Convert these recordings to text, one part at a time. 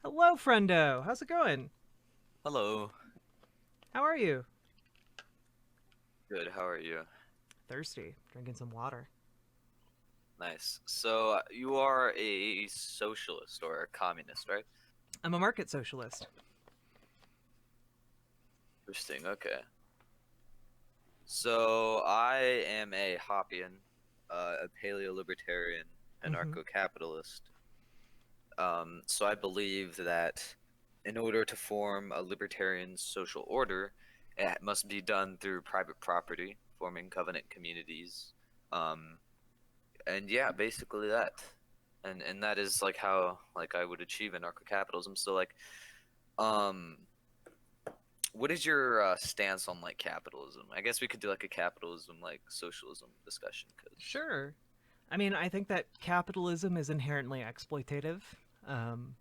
Hello, friendo. How's it going? Hello. How are you? Good. How are you? Thirsty. Drinking some water. Nice. So you are a socialist or a communist, right? I'm a market socialist. Interesting. Okay. So I am a Hoppian, a paleo-libertarian, Mm-hmm. anarcho-capitalist. So I believe that in order to form a libertarian social order, it must be done through private property, forming covenant communities. Um, and yeah, basically that. And that is like how like I would achieve anarcho-capitalism. So like, um, what is your stance on like capitalism? I guess we could do like a capitalism like socialism discussion because Sure. I mean, I think that capitalism is inherently exploitative, um,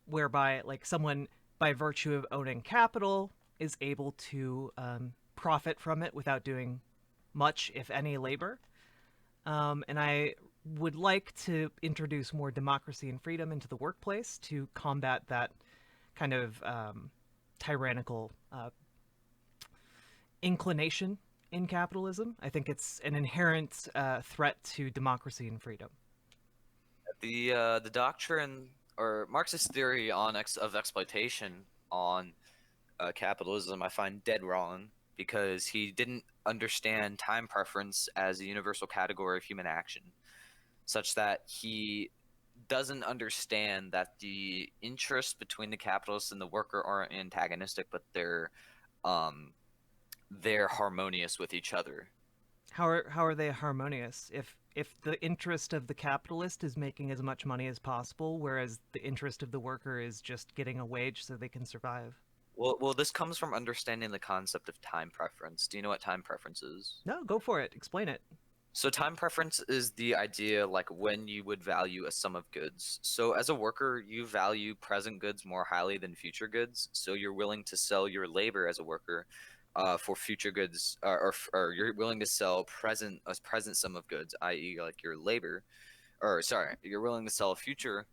whereby, like, someone, by virtue of owning capital, is able to profit from it without doing much, if any, labor. And I would like to introduce more democracy and freedom into the workplace to combat that kind of tyrannical inclination in capitalism. I think it's an inherent threat to democracy and freedom. the doctrine or Marxist theory on of exploitation on capitalism I find dead wrong because he didn't understand time preference as a universal category of human action, such that he doesn't understand that the interests between the capitalist and the worker aren't antagonistic, but um they're harmonious with each other. How are they harmonious if the interest of the capitalist is making as much money as possible, whereas the interest of the worker is just getting a wage so they can survive? Well, this comes from understanding the concept of time preference. Do you know what time preference is? No, go for it. Explain it. So time preference is the idea like when you would value a sum of goods. So as a worker, you value present goods more highly than future goods. So you're willing to sell your labor as a worker for future goods, or you're willing to sell present sum of goods, i.e., like your labor, or sorry, you're willing to sell a future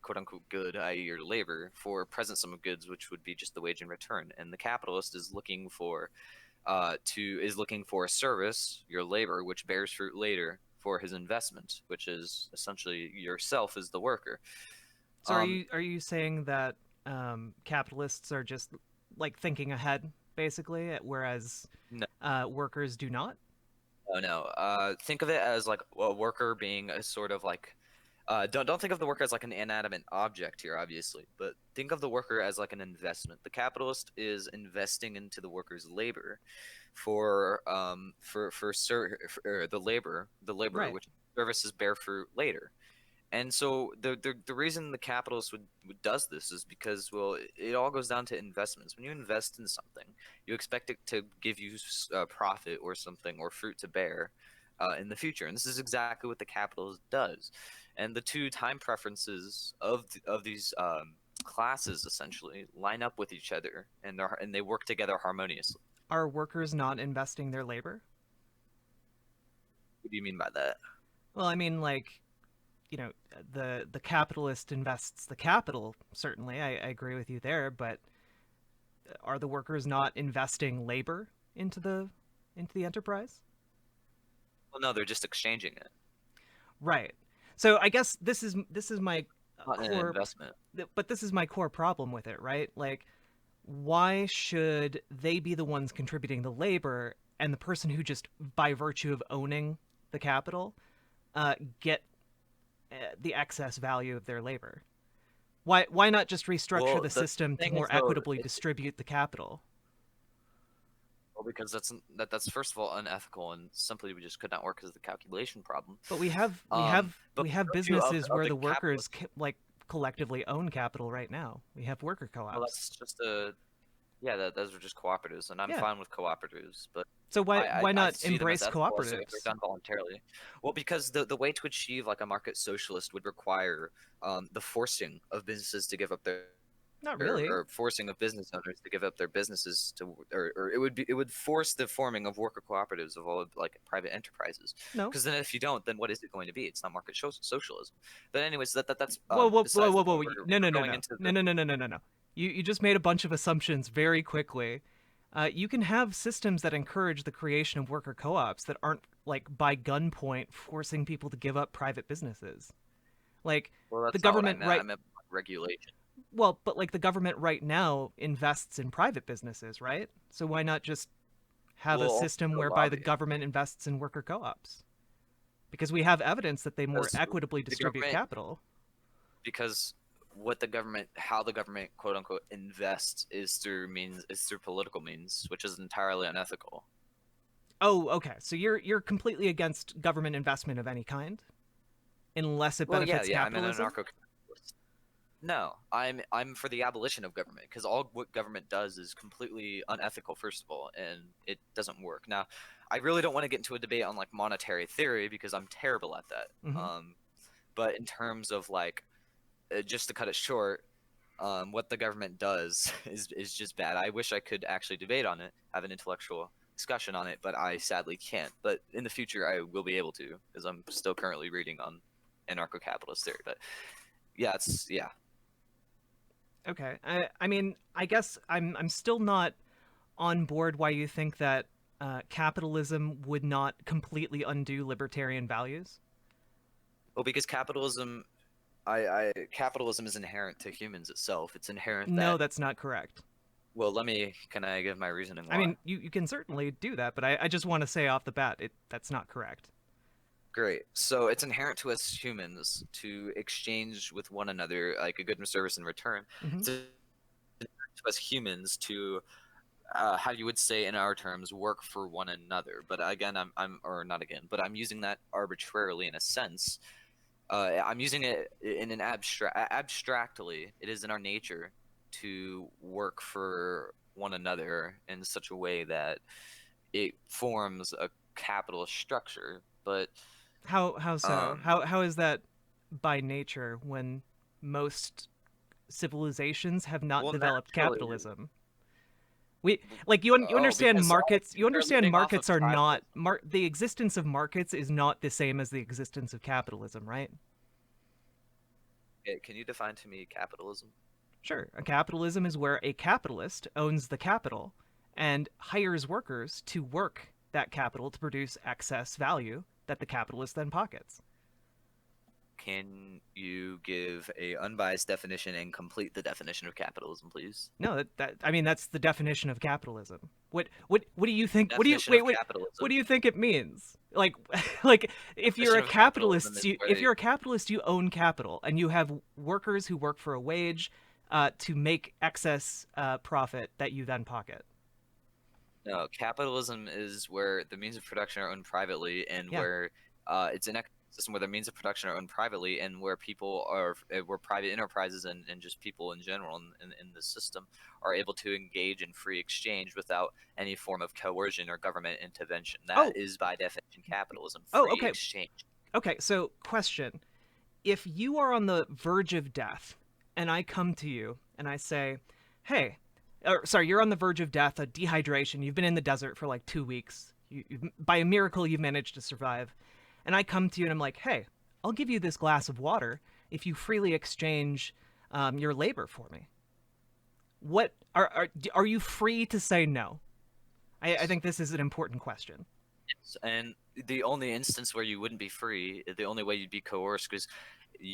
quote unquote good, i.e., your labor, for present sum of goods, which would be just the wage in return. And the capitalist is looking for a service, your labor, which bears fruit later for his investment, which is essentially yourself as the worker. So Um, are you saying that capitalists are just like thinking ahead, basically, whereas no, workers do not? no. Think of it as like a worker being a sort of like don't think of the worker as like an inanimate object here, obviously, but think of the worker as like an investment. The capitalist is investing into the worker's labor for the labor Right. which services bear fruit later. And so the reason the capitalist would does this is because, well, it all goes down to investments. When you invest in something, you expect it to give you profit or something or fruit to bear in the future. And this is exactly what the capitalist does. And the two time preferences of these classes essentially line up with each other, and they work together harmoniously. Are workers not investing their labor? What do you mean by that? Well, I mean, like, the capitalist invests the capital. Certainly, I agree with you there. But are the workers not investing labor into the enterprise? Well, no, they're just exchanging it, Right. So I guess this is my not an core, investment. but this is my core problem with it, right? Like, why should they be the ones contributing the labor, and the person who just, by virtue of owning the capital, get the excess value of their labor? Why not just restructure Well, the the system to thing more is though, equitably distribute the capital? well, because that's first of all unethical and simply we just could not work as the calculation problem. But we have we Um, have but we by have virtue businesses of where the the workers capitalist, like collectively own capital right now. We have worker well, co-ops. that's just a yeah, those are just cooperatives, and I'm Yeah. fine with cooperatives, but So why I, I, why I not see them as embrace ethical if they're cooperatives? done voluntarily. Well, because the way to achieve like a market socialist would require the forcing of businesses to give up their Not or, really. or forcing of business owners to give up their businesses to, or it would force the forming of worker cooperatives of all of, like private enterprises. No. Because then if you don't, then what is it going to be? It's not market socialism. But anyways, that's Whoa, whoa, whoa, besides the whoa, point. whoa! No, no, We're no, going no, into no, the no, no, no, no, no, no. You just made a bunch of assumptions very quickly. You can have systems that encourage the creation of worker co-ops that aren't like by gunpoint forcing people to give up private businesses. Like well, the that's not what I government meant. I right meant regulation. well, but like the government right now invests in private businesses, right? So why not just have Well, a also system through whereby the lobbying, government invests in worker co-ops? Because we have evidence that they more because equitably the distribute government, capital. because what the government, how the government, quote unquote, invests is through political means, which is entirely unethical. Oh, okay. So you're completely against government investment of any kind unless it Well, yeah, benefits yeah, I'm an capitalism? anarcho-capitalist. No, I'm for the abolition of government because all what government does is completely unethical, first of all, and it doesn't work. Now, I really don't want to get into a debate on like monetary theory because I'm terrible at that. Hmm. But in terms of like, just to cut it short, what the government does is just bad. I wish I could actually debate on it, have an intellectual discussion on it, but I sadly can't. But in the future, I will be able to because I'm still currently reading on anarcho-capitalist theory. But yeah, it's yeah. Okay. I mean, I guess I'm still not on board why you think that capitalism would not completely undo libertarian values. Well, because capitalism is inherent to humans itself. It's inherent No, that. that's not correct. Well, can I give my reasoning I why? mean, you can certainly do that, but I just want to say off the bat, that's not correct. Great. So it's inherent to us humans to exchange with one another like a good service in return. Hmm. It's inherent to us humans to how you would say in our terms, work for one another. But again, or not again, but I'm using that arbitrarily in a sense. I'm using it in an abstractly. It is in our nature to work for one another in such a way that it forms a capitalist structure. But How so? um, How is that by nature when most civilizations have not well, developed naturally, capitalism? We like you oh, understand because all markets. You humans are understand living off of markets are not tribalism. the existence of markets is not the same as the existence of capitalism, right? Can you define to me capitalism? Sure. A capitalism is where a capitalist owns the capital and hires workers to work that capital to produce excess value that the capitalist then pockets. Can you give a unbiased definition and complete the definition of capitalism, please? No, that I mean that's the definition of capitalism. What do you think? What do you Definition wait of wait? What do capitalism. you think it means? Like like Definition of capitalism is where if they you're a capitalist, you own capital and you have workers who work for a wage to make excess profit that you then pocket. no, capitalism is where the means of production are owned privately and Yeah. where it's an economic system where the means of production are owned privately and where people are where private enterprises and just people in general in the system are able to engage in free exchange without any form of coercion or government intervention. That Oh, is by definition capitalism, oh, free okay. exchange. Okay, so question. If you are on the verge of death and I come to you and I say, "Hey, or sorry, you're on the verge of death, a dehydration. You've been in the desert for like 2 weeks. By a miracle, you've managed to survive." And I come to you and I'm like, "Hey, I'll give you this glass of water if you freely exchange your labor for me." What are you free to say no? I think this is an important question. And the only instance where you wouldn't be free, the only way you'd be coerced, because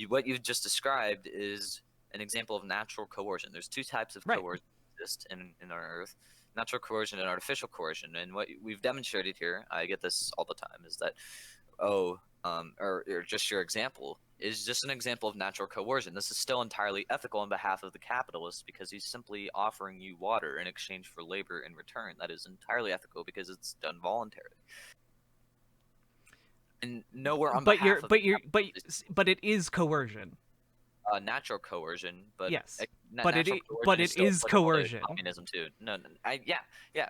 what you've just described is an example of natural coercion. There's two types of Right. coercion that exist in our Earth: natural coercion and artificial coercion. And what we've demonstrated here, I get this all the time, is that or just your example is just an example of natural coercion. This is still entirely ethical on behalf of the capitalist because he's simply offering you water in exchange for labor in return. That is entirely ethical because it's done voluntarily and nowhere on But you're behalf of the but you're capitalist. but it is coercion. Natural coercion, but Yes. natural But coercion is it still is applicable to coercion. communism too. No, no, yeah,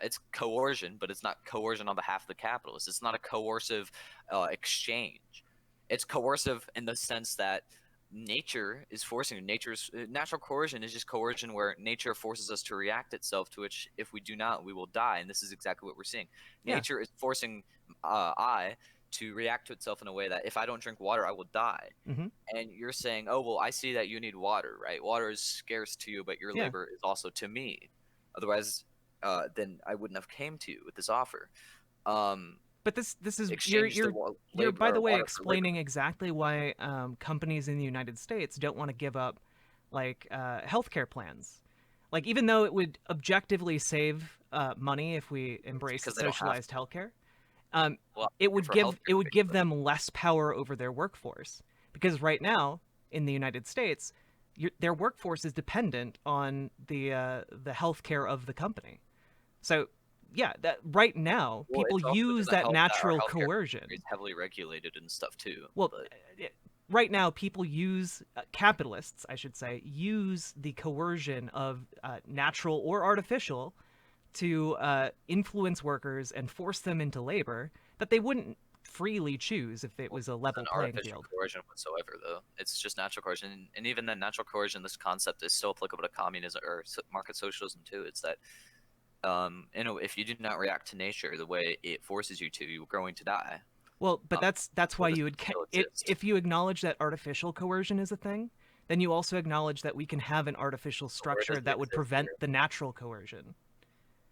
it's coercion, but it's not coercion on behalf of the capitalist. It's not a coercive exchange. It's coercive in the sense that nature is forcing you. Nature's natural coercion is just coercion where nature forces us to react itself, to which if we do not, we will die. And this is exactly what we're seeing. Yeah. Nature is forcing I to react to itself in a way that if I don't drink water, I will die. Mm-hmm. And you're saying, oh, well, I see that you need water, right? Water is scarce to you, but your Yeah. labor is also to me. Otherwise, then I wouldn't have came to you with this offer. But this is Exchange the you're labor by the or way water for labor. explaining exactly why companies in the United States don't want to give up like healthcare plans. Like even though it would objectively save money if we It's embrace because they don't have socialized healthcare, um, well it would for give healthcare. them less power over their workforce because right now in the United States, their workforce is dependent on the healthcare of the company. So yeah, that right now Well, people it also use doesn't that help that our natural healthcare system is coercion. heavily regulated and stuff too. Well, But right now people use capitalists, I should say, use the coercion of natural or artificial to influence workers and force them into labor that they wouldn't freely choose if it well, was a it's level an playing artificial field. coercion whatsoever, though. It's just natural coercion, and even then, natural coercion. This concept is still applicable to communism or market socialism too. It's that if you do not react to nature the way it forces you to, you're going to die. Well, but Um, that's so why this you would would still exist. if you acknowledge that artificial coercion is a thing, then you also acknowledge that we can have an artificial So where does structure it that would exist prevent here? the natural coercion.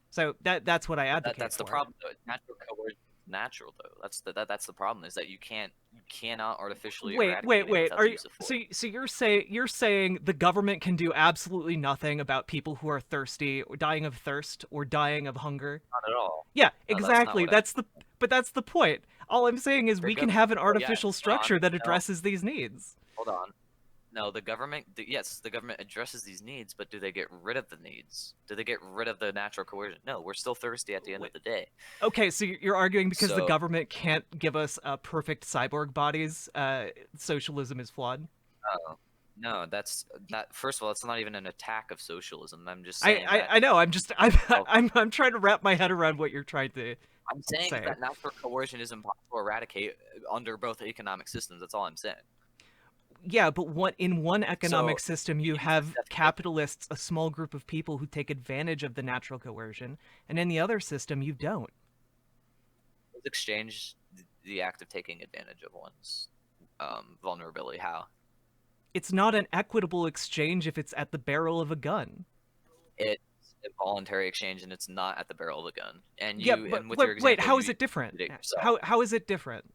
So that's what I advocate That's the for. problem, though. Natural coercion is natural, though. That's the problem is that you cannot artificially eradicate it Wait. without Are the you use of force. so you're saying the government can do absolutely nothing about people who are thirsty or dying of thirst or dying of hunger? Not at all. Yeah, No, that's not exactly. what I. That's the point. All I'm saying is The we can government. have an Oh yeah, artificial hold on. structure that No, addresses these needs. hold on. No, the government. Yes, the government addresses these needs, but do they get rid of the needs? Do they get rid of the natural coercion? No, we're still thirsty at the end of the day. Okay, so you're arguing because the So government can't give us perfect cyborg bodies, socialism is flawed. no, no, that's that. First of all, it's not even an attack of socialism. I'm just saying that. I know. I'm just Well, I'm trying to wrap my head around what you're trying to I'm saying say. that natural coercion is impossible to eradicate under both economic systems. That's all I'm saying. Yeah, but what in one So economic system you you can use have that to capitalists, a small group of people who take advantage of the natural coercion, and in the other system you don't. exchange the act of taking advantage of one's vulnerability. How? It's not an equitable exchange if it's at the barrel of a gun. It's a voluntary exchange, and it's not at the barrel of a gun. And Yeah, you, but and with your wait, example, how is you it different? did it yourself. How is it different?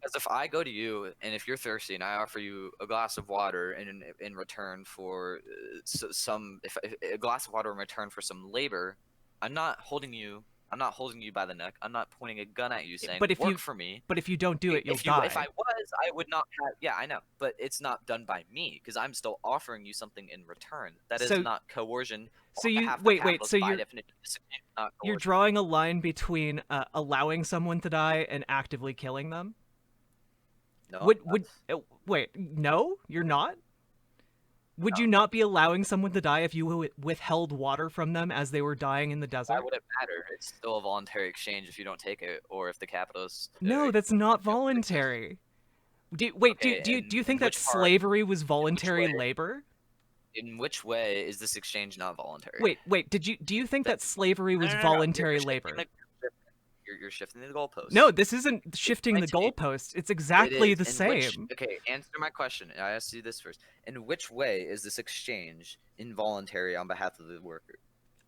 Because if I go to you, and if you're thirsty, and I offer you a glass of water in return for some, if a glass of water in return for some labor, I'm not holding you. I'm not holding you by the neck. I'm not pointing a gun at you saying, But "Work for me." if you don't do it, you'll If I die. was, I would not have. Yeah, I know, but it's not done by me because I'm still offering you something in return. That is So not coercion so on you behalf of the wait, capitalist so by definition. It's not you're coercion. drawing a line between allowing someone to die and actively killing them? No, I'm Would not. wait, no, you're not? Would you No. not be allowing someone to die if you withheld water from them as they were dying in the Why desert? would it matter? It's still a voluntary exchange if you don't take it, or if the capitalists No, that's not don't exist. voluntary. Okay, Do you think in that which part? slavery was In which way? voluntary labor? In which way is this exchange not voluntary? Wait, do you think That that slavery no, was no, no, no. voluntary labor? You're shifting the No, goalposts. this isn't shifting Explain the to me. goalposts. It's It exactly is. the In which, same. okay, answer my question. I asked you this first. In which way is this exchange involuntary on behalf of the worker?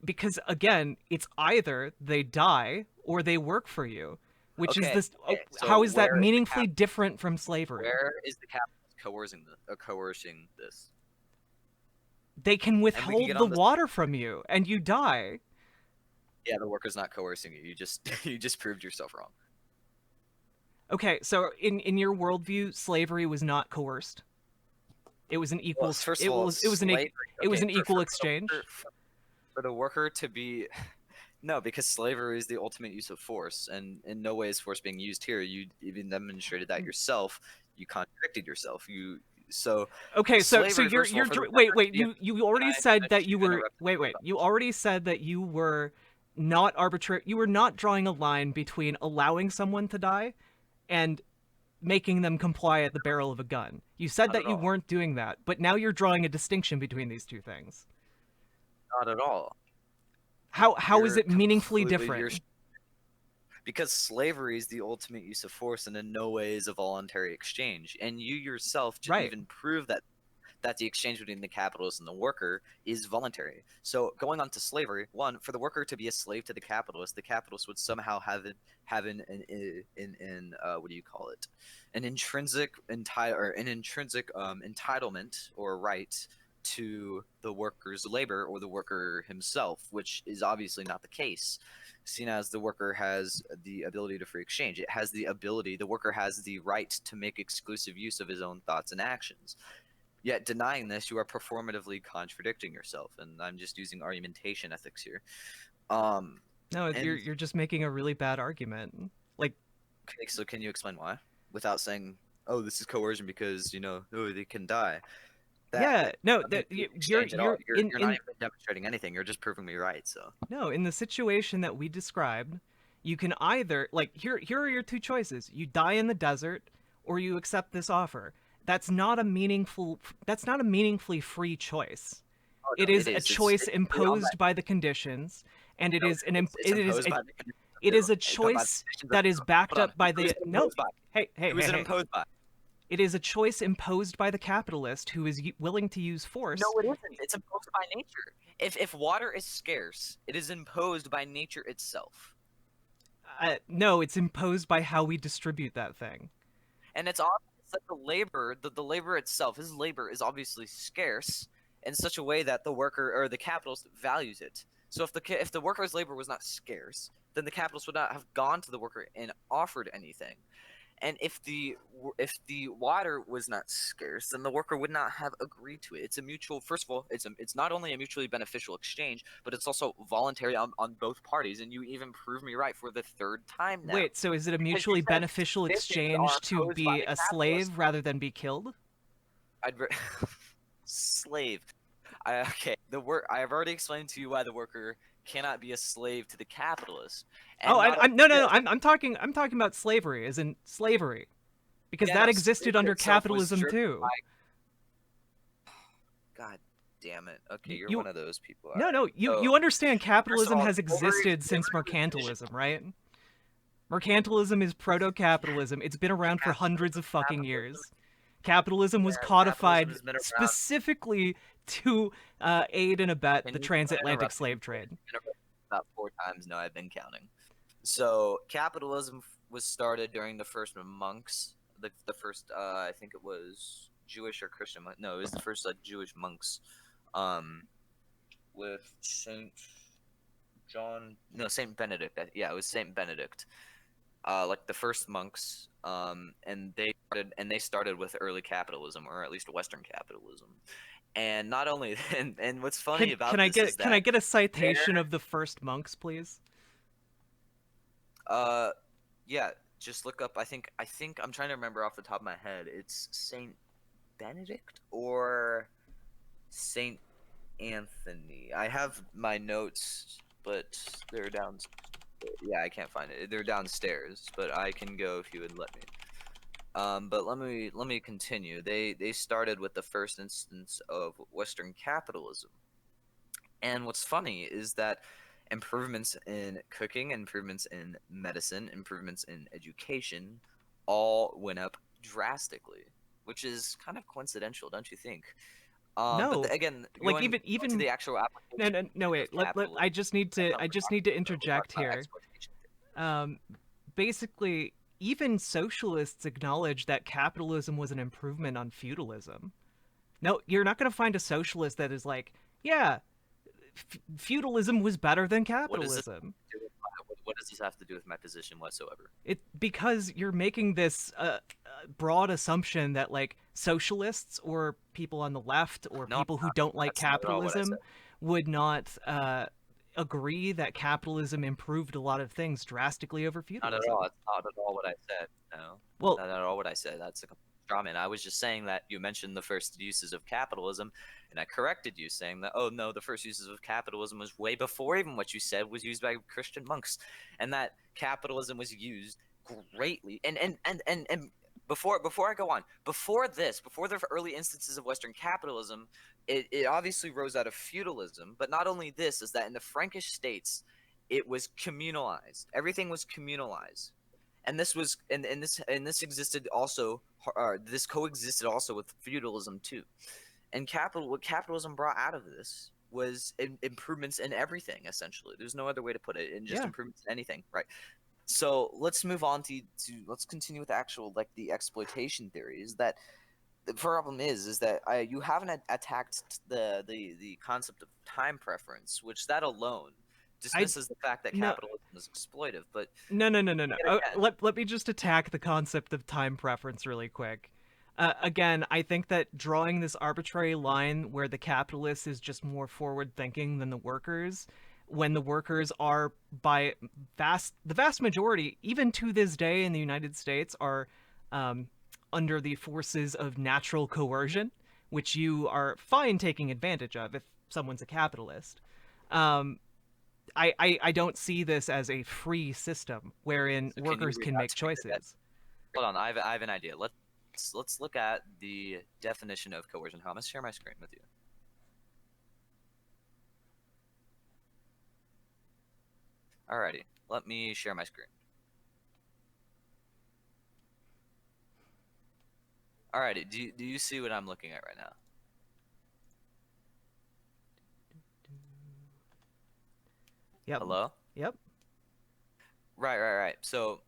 Because again, it's either they die or they work for you, which is Okay, this. okay. So How is that meaningfully different from slavery? where is the capitalist coercing this? They can And we can withhold get the on this. water from you and you die. Yeah, the worker's not coercing you. You just you just proved yourself wrong. Okay, so in your worldview, slavery was not coerced. It was an Well, equal. first of all, slavery. It was Okay, an equal exchange. For the worker to be no, because slavery is the ultimate use of force, and in no way is force being used here. You even demonstrated that yourself. You contradicted yourself. You so Okay, so slavery. First of all, for the worker to be you already can said that just you were interrupt wait you already said that you were not arbitrary. You were not drawing a line between allowing someone to die and making them comply at the barrel of a gun. You said Not at that you all. weren't doing that, but now you're drawing a distinction between these two things. Not at all. How is You're it meaningfully completely different? because slavery is the ultimate use of force and in no way is a voluntary exchange. And you yourself to Right. even prove that the exchange between the capitalist and the worker is voluntary. So going on to slavery, one, for the worker to be a slave to the capitalist would somehow have an what do you call it, an intrinsic entitlement or right to the worker's labor or the worker himself, which is obviously not the case. Seen as the worker has the ability to free exchange, the worker has the right to make exclusive use of his own thoughts and actions. Yet denying this, you are performatively contradicting yourself, and I'm just using argumentation ethics here. Um, No, and you're just making a really bad argument. Like, okay, so can you explain why, without saying, "Oh, this is coercion because oh, they can die." That yeah, no, doesn't that make the you're exchange at all. you're You're in you're not in even demonstrating anything. You're just proving me right. So no, in the situation that we described, you can either like here are your two choices. You die in the desert or you accept this offer. That's not a meaningfully free choice. oh It no, is it a is. choice It's on that. imposed by the conditions, and No, it's imposed by the it is a by the choice conditions of that is backed hold on. up by Who is the it no. imposed by? Hey, hey, Who hey, is it hey. imposed by? It is a choice imposed by the capitalist who is willing to use No, force. it isn't. It's imposed by nature. If water is scarce, it is imposed by nature itself. No, it's imposed by how we distribute that thing. And it's obvious that the labor itself, his labor is obviously scarce in such a way that the worker or the capitalist values it. So if the worker's labor was not scarce, then the capitalist would not have gone to the worker and offered anything. And if the water was not scarce, then the worker would not have agreed to it. It's a mutual. First of all, it's not only a mutually beneficial exchange, but it's also voluntary on both parties. And you even proved me right for the third time now, Wait, so is it a because you mutually said beneficial conditions are exchange to imposed by be the a capitalist. slave rather than be killed? I'd re- slave. Okay. I have already explained to you why the worker cannot be a slave to the capitalist, Oh, and not only I'm no, no, no. this. I'm talking about slavery, as in slavery, because Yeah, that no, existed slavery under itself was capitalism driven too. by. God damn it. Okay, you're You one of those people. All no, right. no. You So you understand first of capitalism all, has existed since slavery was initiated. mercantilism, right? Mercantilism is proto-capitalism. It's been around for hundreds of fucking Capitalism. years. Capitalism was Yeah, capitalism codified has been around. specifically to aid and abet Can the you quit transatlantic interrupting me, slave please? trade. You've interrupted about 4 times now. I've been counting. So capitalism was started during the first monks, the first I think it was Jewish or Christian. No, it was the first Jewish monks, um, with Saint John. No, Saint Benedict. Yeah, it was Saint Benedict. Like the first monks, and they started with early capitalism, or at least Western capitalism. And not only, and what's funny Can about I this is can I that get a there, citation of the first monks, please? uh, yeah, just look up. I think I'm trying to remember off the top of my head. It's Saint Benedict or Saint Anthony. I have my notes, but they're down. Yeah, I can't find it. They're downstairs, but I can go if you would let me. But let me continue. They started with the first instance of Western capitalism, and what's funny is that improvements in cooking, improvements in medicine, improvements in education, all went up drastically, which is kind of coincidental, don't you think? But No, again, like going to even the actual no, application no, no, wait. of capitalism, that's not I what we're just talking need to about. We're talking interject about here. exploitation. Um, Basically, even socialists acknowledge that capitalism was an improvement on feudalism. No, you're not going to find a socialist that is like, yeah, feudalism was better than What does this capitalism. do with what does this have to do with my position whatsoever? It because you're making this broad assumption that like socialists or people on the left or No, I'm people who not. don't like That's not at all what I capitalism said. would not agree that capitalism improved a lot of things drastically over Not at all. feudalism. That's not at all what I said. No, Well, not at all what I said. That's a complete straw man. I was just saying that you mentioned the first uses of capitalism, and I corrected you, saying that, oh no, the first uses of capitalism was way before even what you said was used by Christian monks, and that capitalism was used greatly. And before I go on, before this, before the early instances of Western capitalism, it obviously rose out of feudalism. But not only this is that in the Frankish states, it was communalized. Everything was communalized, and this existed also. This coexisted also with feudalism too. And what capitalism brought out of this was improvements in everything. Essentially, there's no other way to put it. In just Yeah. improvements in anything, right? So let's move on to let's continue with actual like the exploitation theory. Is that the problem is that you haven't attacked the concept of time preference, which that alone I dismisses the fact that no capitalism is exploitive. But no. yet again, Let me just attack the concept of time preference really quick. Again, I think that drawing this arbitrary line where the capitalist is just more forward thinking than the workers, when the workers are by the vast majority, even to this day in the United States, are um, under the forces of natural coercion, which you are fine taking advantage of if someone's a capitalist. Um, I don't see this as a free system wherein so can you workers read can out make to me choices. hold on, I have an idea. Let's look at the definition of coercion. I'm gonna share my screen with you. Alrighty, let me share my screen. Alrighty, do you see what I'm looking at right now? Yep. Hello? Yep. Right. So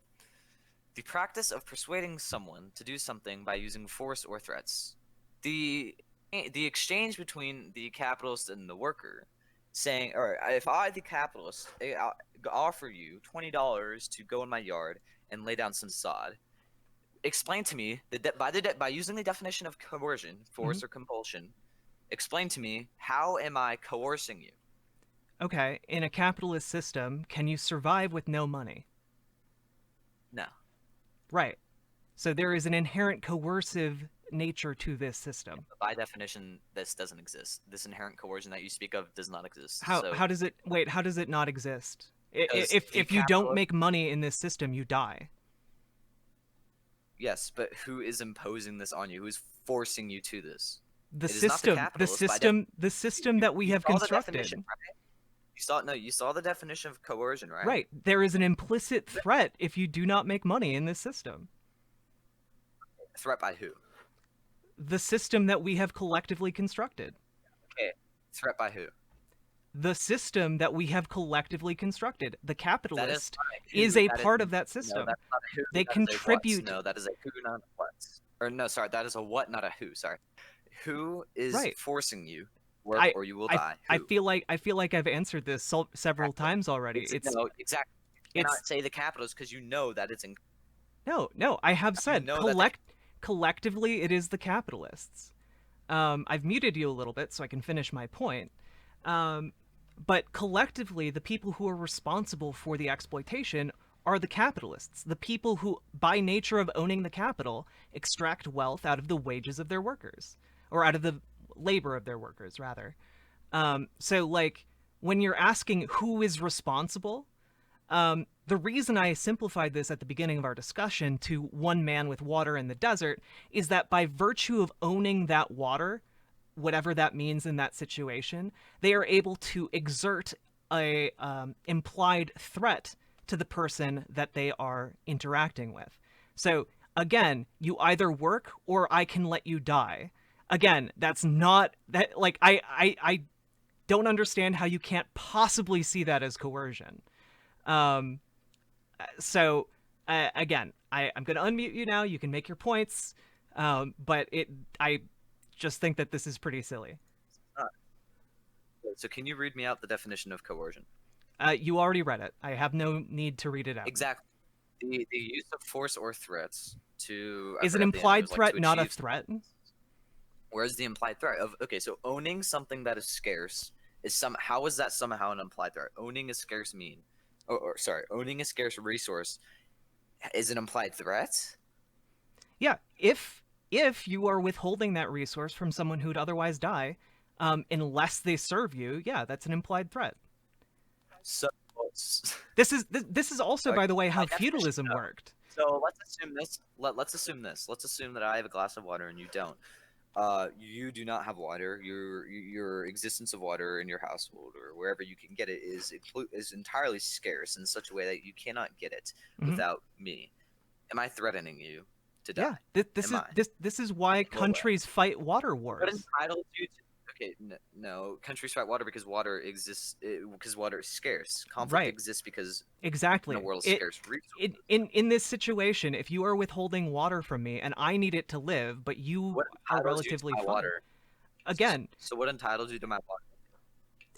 the practice of persuading someone to do something by using force or threats. The the exchange between the capitalist and the worker, saying, "All right, if I, the capitalist, offer you $20 to go in my yard and lay down some sod, explain to me that by using the definition of coercion, Hmm. force or compulsion, explain to me how am I coercing you?" Okay. In a capitalist system, can you survive with no money? No. Right. So there is an inherent coercive nature to this system. By definition, this doesn't exist. This inherent coercion that you speak of does not exist. How So does it wait? How does it not exist? because the If you don't capitalist, make money in this system, you die. yes, but who is imposing this on you? Who's forcing you to this? The It is not the system, the capitalist. system, the system that we You have saw the definition, constructed. right? You saw no, you saw the definition of coercion, right? Right. There is an implicit threat if you do not make money in this system. Threat by who? The system that we have collectively constructed. Okay, threat by who? The system that we have collectively constructed. The That is capitalist not a is who. a That is part of that no, system. that's not a who. They That is a what. contribute. No, that is a who, not a what. Or no, sorry, that is a what, not a who. Sorry. Who is Right. forcing you work I or you will I die? I Who? feel like I've answered this several Exactly. times already. No, exactly. You It's cannot say the capitalist because you know that it's in. no. I have You said know that the collectively it is the capitalists. I've muted you a little bit so I can finish my point. Um, but collectively, the people who are responsible for the exploitation are the capitalists, the people who, by nature of owning the capital, extract wealth out of the wages of their workers, or out of the labor of their workers, rather. So, like, when you're asking who is responsible, the reason I simplified this at the beginning of our discussion to one man with water in the desert is that by virtue of owning that water, whatever that means in that situation, they are able to exert a implied threat to the person that they are interacting with. So again, you either work or I can let you die. Again, that's not that like I don't understand how you can't possibly see that as coercion. Um, so again, I'm going to unmute you now. You can make your points, but I just think that this is pretty silly. So can you read me out the definition of coercion? You already read it. I have no need to read it out. Exactly. The use of force or threats to I Is an forgot the end. It implied was like threat to not a achieve. threat? Where's the implied threat of okay? So owning something that is scarce is some. How is that somehow an implied threat? Owning a scarce or sorry, owning a scarce resource is an implied threat. Yeah. If you are withholding that resource from someone who'd otherwise die, unless they serve you, yeah, that's an implied threat. So This is also, like, by the way, by how definition, feudalism no. worked. So let's assume this. Let's assume this. Let's assume that I have a glass of water and you don't. You do not have water. Your existence of water in your household or wherever you can get it is entirely scarce in such a way that you cannot get it Hmm. without me. Am I threatening you to Yeah, die? this Am is I? this is why In what way? countries fight water What wars. entitles you to? Okay, no. Countries fight water because water exists. Because water is scarce. Conflict Right. exists because in a Exactly. world of It scarce in resources. in this situation, if you are withholding water from me and I need it to live, but you What are entitles you to relatively my fine. water? Again, So what entitles you to my water?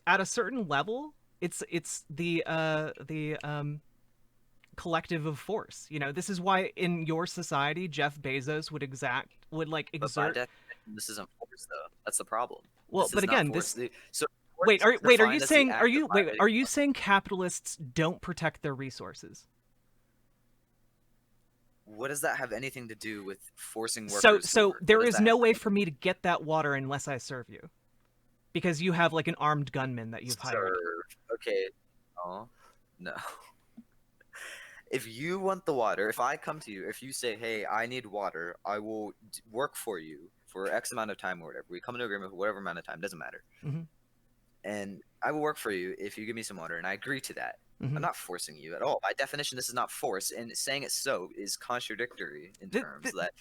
at a certain level, it's the collective of force. You know, this is why in your society Jeff Bezos would like But by exert. definition, this isn't force, though. That's the problem. Well, This but is not again, force. this So wait, force is wait, are you defined as the saying act of are violating you law. saying capitalists don't protect their resources? What does that have anything to do with forcing So workers to so work? What there does is that have no way for anything me to to do? get that water unless I serve you because you have like an armed gunman that you've hired. Serve. Okay. No. No. If you want the water, if I come to you, if you say, "Hey, I need water," I will work for you for X amount of time or whatever. We come into agreement for whatever amount of time, doesn't matter. Hmm. And I will work for you if you give me some water, and I agree to that. I'm Hmm. not forcing you at all. By definition, this is not force, and saying it so is contradictory in terms that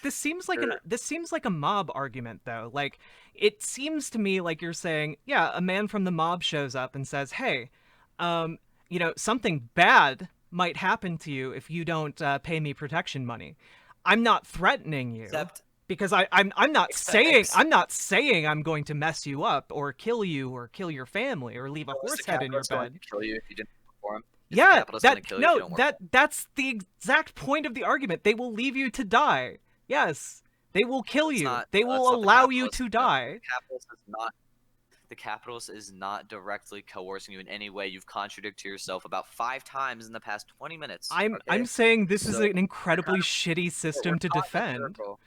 you're This seems like a mob argument though. Like it seems to me like you're saying, yeah, a man from the mob shows up and says, "Hey, um, you know, something bad might happen to you if you don't pay me protection money." I'm not threatening you except because except ex- I'm not saying I'm going to mess you up or kill your family or leave a so is the horse head in your capitalist going bed. to kill you if you didn't work for him? Is the Yeah, capitalist going to that kill you if you no, don't work for him? that's the exact point of the argument. They will leave you to die. Yes. They will kill you. They will That's not the allow you capitalist. to No, die. the capitalist is not directly coercing you in any way. You've contradicted yourself about 5 times in the past 20 minutes. I'm Okay, saying this is so an you're kind incredibly of shitty we're system to caught in a defend. circle.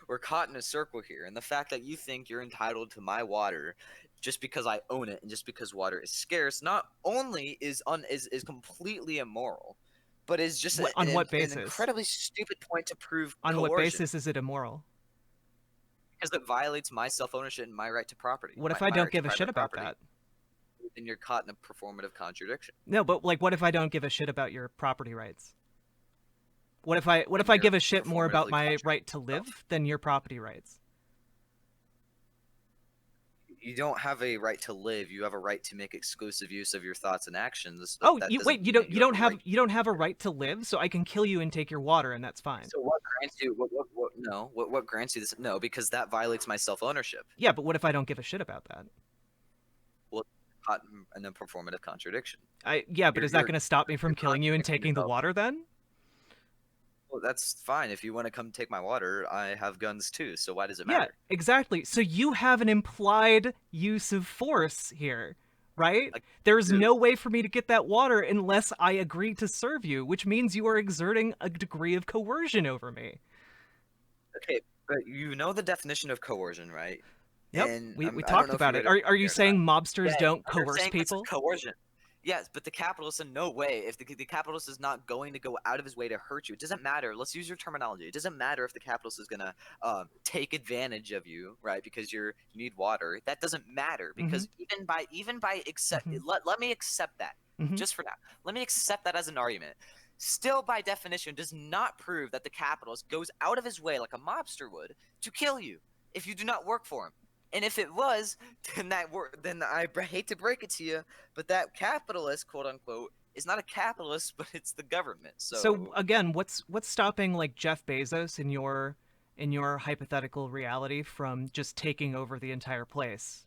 We're caught in a circle here, and the fact that you think you're entitled to my water just because I own it and just because water is scarce, not only is completely immoral, but is just On what an basis? incredibly stupid point to prove On what coercion basis is it immoral? because it violates my self ownership and my right to property, What if I my don't right to give a shit private about property. that? Then you're caught in a performative contradiction. No, but like what if I don't give a shit about your property rights? What Then if I you're give a shit more about performatively my right contradicting to yourself. live than your property rights? You don't have a right to live. You have a right to make exclusive use of your thoughts and actions, but Oh, that doesn't you mean that you have a right. you don't have a right to live, so I can kill you and take your water and that's fine. So what grants you what no what grants you this? No, because that violates my self ownership. Yeah, but what if I don't give a shit about that? Well, caught in a performative contradiction. Yeah, but is that You're going to stop me from you're killing you and contradicting taking the yourself. water then? Well, that's fine. If you want to come take my water, I have guns too. So why does it Yeah, matter? exactly. So you have an implied use of force here, right? Like, There's dude, no way for me to get that water unless I agree to serve you, which means you are exerting a degree of coercion over me. okay, but you know the definition of coercion, right? Yep, And we I don't talked know if you about it. read it Are you or not. saying mobsters Yeah, don't you're coerce saying that's people? coercion. Yes, but the capitalist in no way. If the capitalist is not going to go out of his way to hurt you, it doesn't matter. Let's use your terminology. It doesn't matter if the capitalist is gonna take advantage of you, right? Because you need water. That doesn't matter Mm-hmm. because even by accept Mm-hmm. let me accept that Mm-hmm. just for now. Let me accept that as an argument. Still, by definition, does not prove that the capitalist goes out of his way like a mobster would to kill you if you do not work for him. And if it was, then I hate to break it to you, but that capitalist, quote unquote, is not a capitalist, but it's the government. So So again, what's stopping like Jeff Bezos in your hypothetical reality from just taking over the entire place?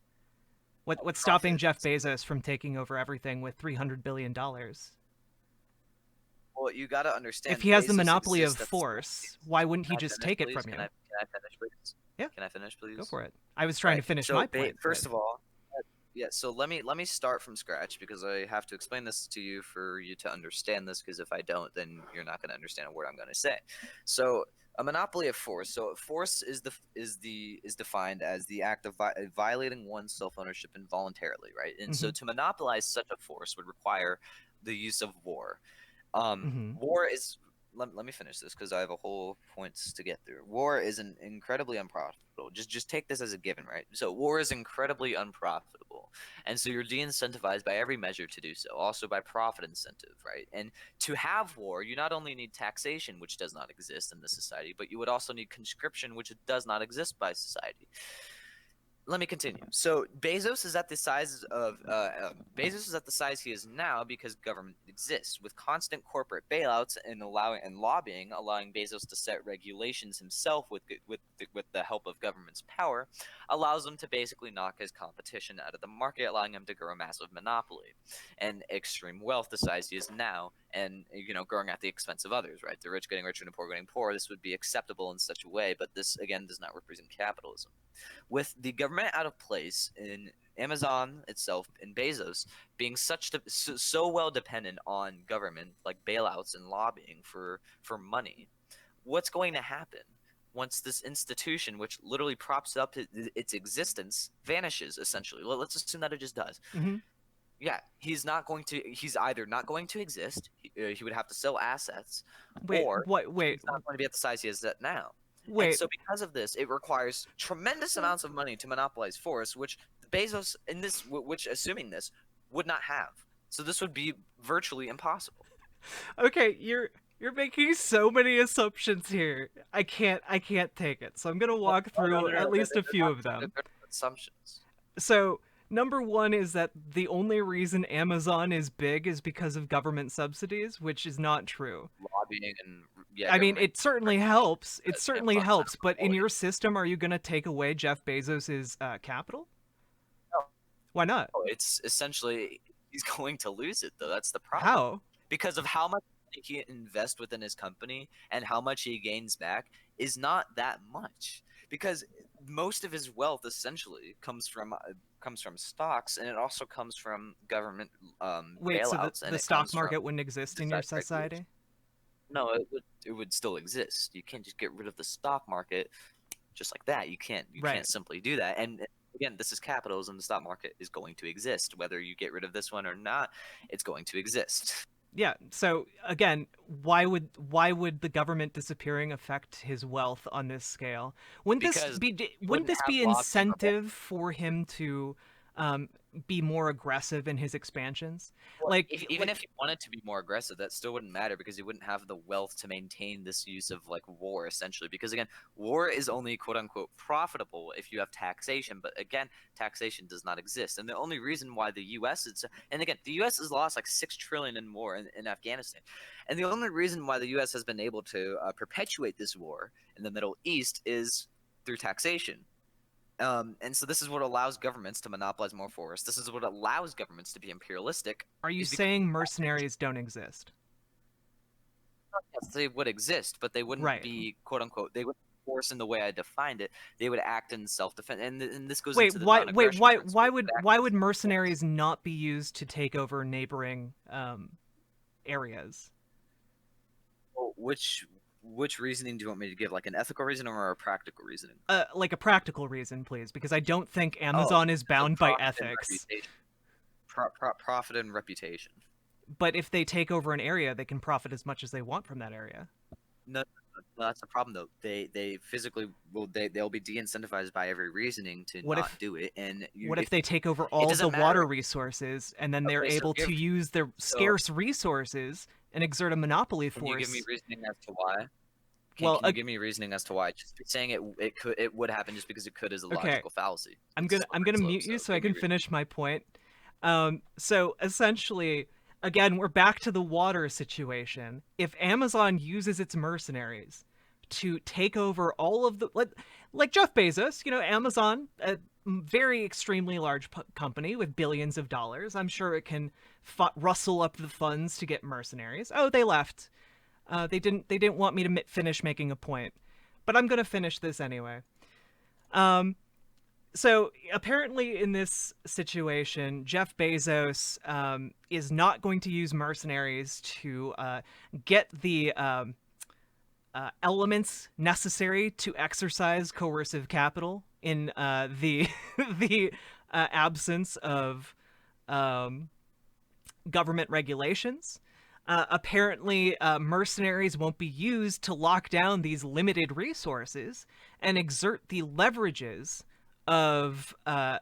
What's stopping profit. Jeff Bezos from taking over everything with $300 billion? Well, you got to If understand, he has the Bezos monopoly of exists at the small force, scale. why wouldn't Can he I just finish, take it please? from you? Can I finish, please? Yeah, Can I finish, go please? for it. I was trying Right. to finish So, my point, but first of all, yeah. So let me start from scratch because I have to explain this to you for you to understand this. Because if I don't, then you're not going to understand a word I'm going to say. So a monopoly of force. So force is defined as the act of violating one's self ownership involuntarily, right? And so mm-hmm. to monopolize such a force would require the use of war. Hmm. War is let me finish this because I have a whole points to get through. War is an incredibly unprofitable. Just take this as a given, right? So war is incredibly unprofitable, and so you're de-incentivized by every measure to do so, also by profit incentive, right? And to have war, you not only need taxation, which does not exist in this society, but you would also need conscription, which does not exist by society. Let me continue. So Bezos is at the size he is now because government exists, with constant corporate bailouts and lobbying, allowing Bezos to set regulations himself with the help of government's power, allows him to basically knock his competition out of the market, allowing him to grow a massive monopoly and extreme wealth the size he is now, and growing at the expense of others. Right, the rich getting richer and the poor getting poorer. This would be acceptable in such a way, but this again does not represent capitalism. With the government out of place in Amazon itself and Bezos being so well dependent on government like bailouts and lobbying for money, what's going to happen once this institution, which literally props up its existence, vanishes? Essentially, let's assume that it just does. Hmm. Yeah, he's either not going to exist, he would have to sell assets, Wait, or what? he's not going to be at the size he is at now. And Wait. so because of this, it requires tremendous amounts of money to monopolize forests, which Bezos in this which assuming this would not have. So this would be virtually impossible. Okay, you're making so many assumptions here. I can't take it. So I'm gonna Well, walk no, no, through no, no, at least a they're few not, of them. they're not assumptions. So number one is that the only reason Amazon is big is because of government subsidies, which is not true. Lobbying and yeah, I mean, government it certainly regulation helps. It that certainly fund helps. But in monopoly. your system, are you going to take away Jeff Bezos's capital? No, Why not? it's essentially he's going to lose it though. That's the problem. How? Because of how much money he invests within his company and how much he gains back is not that much. Because most of his wealth essentially comes from stocks, and it also comes from government Wait, so the, bailouts, and the it stock comes from market wouldn't exist in your regulation. society? No, it would still exist. You can't just get rid of the stock market just like that. You can't Right. simply do that. And again, this is capitalism. The stock market is going to exist, whether you get rid of this one or not. It's going to exist Yeah. So again, why would the government disappearing affect his wealth on this scale? Wouldn't this because be you wouldn't wouldn't this have be lobbying or incentive for him to um, be more aggressive in his expansions? well, even if Like he wanted to be more aggressive, that still wouldn't matter because he wouldn't have the wealth to maintain this use of like war essentially. Because again, war is only quote unquote profitable if you have taxation. But again, taxation does not exist. And the only reason why the U.S. is and again, the U.S. has lost like 6 trillion and more in Afghanistan. And the only reason why the U.S. has been able to perpetuate this war in the Middle East is through taxation. And so this is what allows governments to monopolize more forests. This is what allows governments to be imperialistic, are you is because saying of taxation. mercenaries don't exist? Yes, they would exist, but they wouldn't Right. be quote unquote. They wouldn't force in the way I defined it. They would act in self-defense, and this goes Wait, into the why wait, non-aggression why principle. why They would would act why in would self-defense. mercenaries not be used to take over neighboring areas? Well, which reasoning do you want me to give? Like an ethical reason or a practical reasoning? Like a practical reason, please, because I don't think Oh, Amazon is because of bound by profit and ethics. reputation. Profit and reputation. But if they take over an area, they can profit as much as they want from that area. No, no, that's the problem though. They physically will they'll be de-incentivized by every reasoning to What not if do it, and you what if if they take over it all of the doesn't matter. water resources and then they're Okay, so able to give use their so scarce resources and exert a monopoly can you give me force? reasoning as to why? Can Well, can you give me reasoning as to why? Just saying it would happen just because it could is a okay, logical fallacy. I'm It's a gonna I'm slippery gonna slope. mute you So so I give me can reason. finish my point. So essentially, again, we're back to the water situation. If Amazon uses its mercenaries to take over all of the like Jeff Bezos, Amazon, a very extremely large company with billions of dollars. I'm sure it can rustle up the funds to get mercenaries. Oh, they left. They didn't want me to finish making a point, but I'm gonna finish this anyway. Um, so apparently in this situation, Jeff Bezos is not going to use mercenaries to get the elements necessary to exercise coercive capital in the the absence of um, government regulations. Apparently, mercenaries won't be used to lock down these limited resources and exert the leverages of, I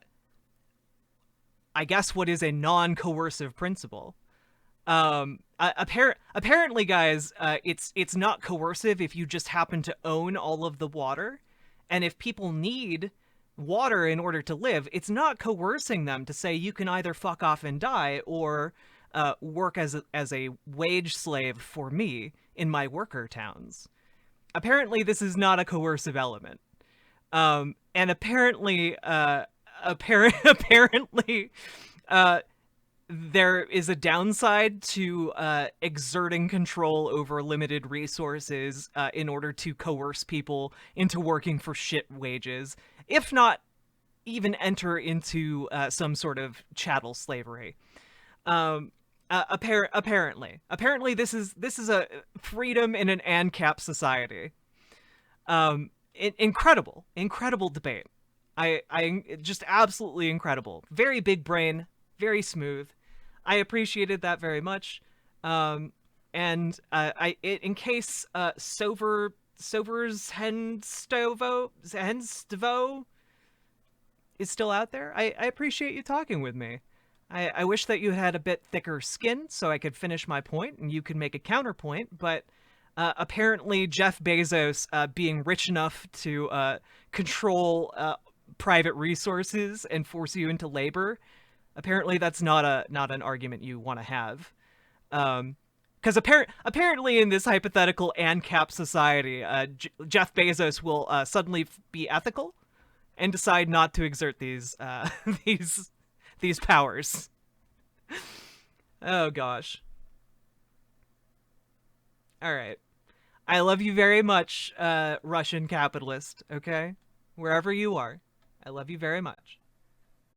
guess, what is a non-coercive principle. Apparently, guys, it's not coercive if you just happen to own all of the water, and if people need water in order to live, it's not coercing them to say you can either fuck off and die or work as a wage slave for me in my worker towns. Apparently, this is not a coercive element. And apparently, apparently, uh, there is a downside to exerting control over limited resources in order to coerce people into working for shit wages, if not even enter into some sort of chattel slavery. Apparently, this is a freedom in an ANCAP society. Incredible debate. I just absolutely incredible. Very big brain, very smooth. I appreciated that very much. And in case Sover's Henstovo is still out there, I appreciate you talking with me. I wish that you had a bit thicker skin so I could finish my point and you could make a counterpoint, but apparently Jeff Bezos being rich enough to control private resources and force you into labor, apparently that's not an argument you want to have. Because apparently in this hypothetical ANCAP society, Jeff Bezos will suddenly be ethical and decide not to exert these these powers. Oh gosh. All right. I love you very much, Russian capitalist. Okay, wherever you are, I love you very much.